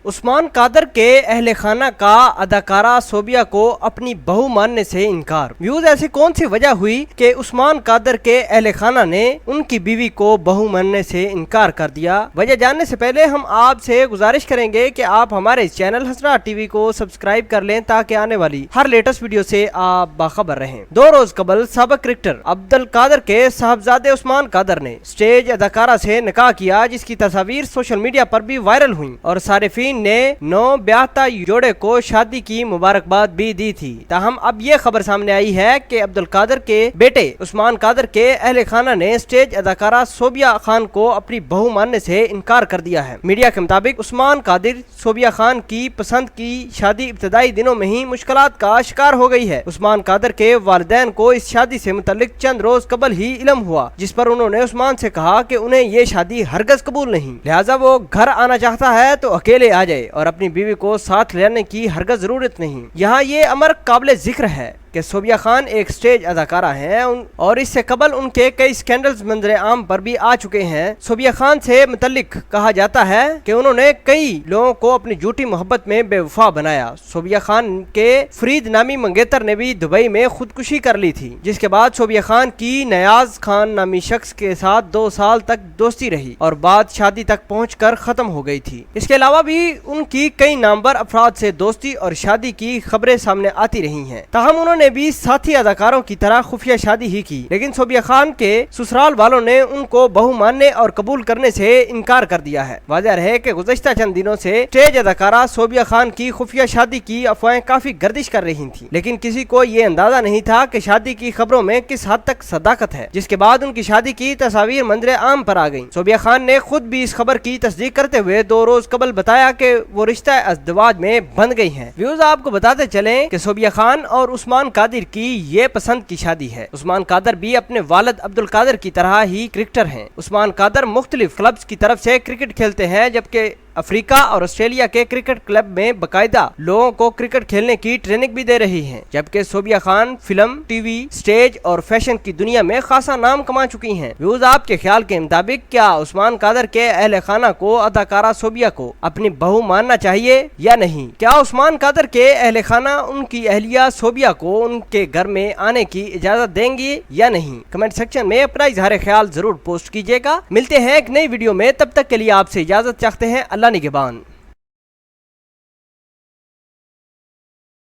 عثمان قادر کے اہل خانہ کا اداکارہ صوبیہ کو اپنی بہو ماننے سے انکار۔ ویوز ایسی کون سی وجہ ہوئی کہ عثمان قادر کے اہل خانہ نے ان کی بیوی کو بہو ماننے سے انکار کر دیا؟ وجہ جاننے سے پہلے ہم آپ سے گزارش کریں گے کہ آپ ہمارے اس چینل حسرات ٹی وی کو سبسکرائب کر لیں تاکہ آنے والی ہر لیٹسٹ ویڈیو سے آپ باخبر رہیں۔ 2 روز قبل سابق کرکٹر عبدالقادر کے صاحبزادے عثمان قادر نے اسٹیج اداکارہ سے نکاح کیا، جس کی تصاویر سوشل میڈیا پر بھی وائرل ہوئیں اور صارفین نے نو بیاہتا جوڑے کو شادی کی مبارکباد بھی دی تھی۔ تاہم اب یہ خبر سامنے آئی ہے کہ عبدالقادر کے بیٹے عثمان قادر کے اہل خانہ نے اسٹیج اداکارہ صوبیہ خان کو اپنی بہو ماننے سے انکار کر دیا ہے۔ میڈیا کے مطابق عثمان قادر صوبیہ خان کی پسند کی شادی ابتدائی دنوں میں ہی مشکلات کا شکار ہو گئی ہے۔ عثمان قادر کے والدین کو اس شادی سے متعلق چند روز قبل ہی علم ہوا، جس پر انہوں نے عثمان سے کہا کہ انہیں یہ شادی ہرگز قبول نہیں، لہٰذا وہ گھر آنا چاہتا ہے تو اکیلے آ جائے اور اپنی بیوی کو ساتھ لینے کی ہرگز ضرورت نہیں۔ یہاں یہ امر قابل ذکر ہے کہ صوبیہ خان ایک سٹیج اداکارہ ہیں اور اس سے قبل ان کے کئی سکینڈلز منظر عام پر بھی آ چکے ہیں۔ صوبیہ خان سے متعلق کہا جاتا ہے کہ انہوں نے کئی لوگوں کو اپنی جھوٹی محبت میں بے وفا بنایا۔ صوبیہ خان کے فرید نامی منگیتر نے بھی دبئی میں خودکشی کر لی تھی، جس کے بعد صوبیہ خان کی نیاز خان نامی شخص کے ساتھ 2 سال تک دوستی رہی اور بعد شادی تک پہنچ کر ختم ہو گئی تھی۔ اس کے علاوہ بھی ان کی کئی نامور افراد سے دوستی اور شادی کی خبریں سامنے آتی رہی ہیں۔ تاہم انہوں نے بھی ساتھی اداکاروں کی طرح خفیہ شادی ہی کی، لیکن صوبیہ خان کے سسرال والوں نے ان کو بہو ماننے اور قبول کرنے سے انکار کر دیا ہے۔ واضح رہے کہ گزشتہ چند دنوں سے اسٹیج اداکارہ صوبیہ خان کی خفیہ شادی کی افواہیں کافی گردش کر رہی تھیں، لیکن کسی کو یہ اندازہ نہیں تھا کہ شادی کی خبروں میں کس حد تک صداقت ہے، جس کے بعد ان کی شادی کی تصاویر منظر عام پر آ گئیں۔ صوبیہ خان نے خود بھی اس خبر کی تصدیق کرتے ہوئے 2 روز قبل بتایا کہ وہ رشتہ ازدواج میں بندھ گئی ہیں۔ ویوز آپ کو بتاتے چلیں کہ صوبیہ خان اور عثمان قادر کی یہ پسند کی شادی ہے۔ عثمان قادر بھی اپنے والد عبدالقادر کی طرح ہی کرکٹر ہیں۔ عثمان قادر مختلف کلبز کی طرف سے کرکٹ کھیلتے ہیں، جبکہ افریقہ اور آسٹریلیا کے کرکٹ کلب میں باقاعدہ لوگوں کو کرکٹ کھیلنے کی ٹریننگ بھی دے رہی ہیں، جبکہ Sobia Khan film, T V, stage اور فیشن کی دنیا میں خاصا نام کما چکی ہیں۔ ویوز آپ کے خیال کے مطابق کیا عثمان قادر کے اہل خانہ کو اداکارہ صوبیہ کو اپنی بہو ماننا چاہیے یا نہیں؟ کیا عثمان قادر کے اہل خانہ ان کی اہلیہ صوبیہ کو ان کے گھر میں آنے کی اجازت دیں گی یا نہیں؟ کمنٹ سیکشن میں اپنا اظہار خیال ضرور پوسٹ کیجیے گا۔ ملتے ہیں ایک نئی ویڈیو میں، تب تک کے لیے آپ سے اجازت چاہتے ہیں۔ اللہ نگہبان۔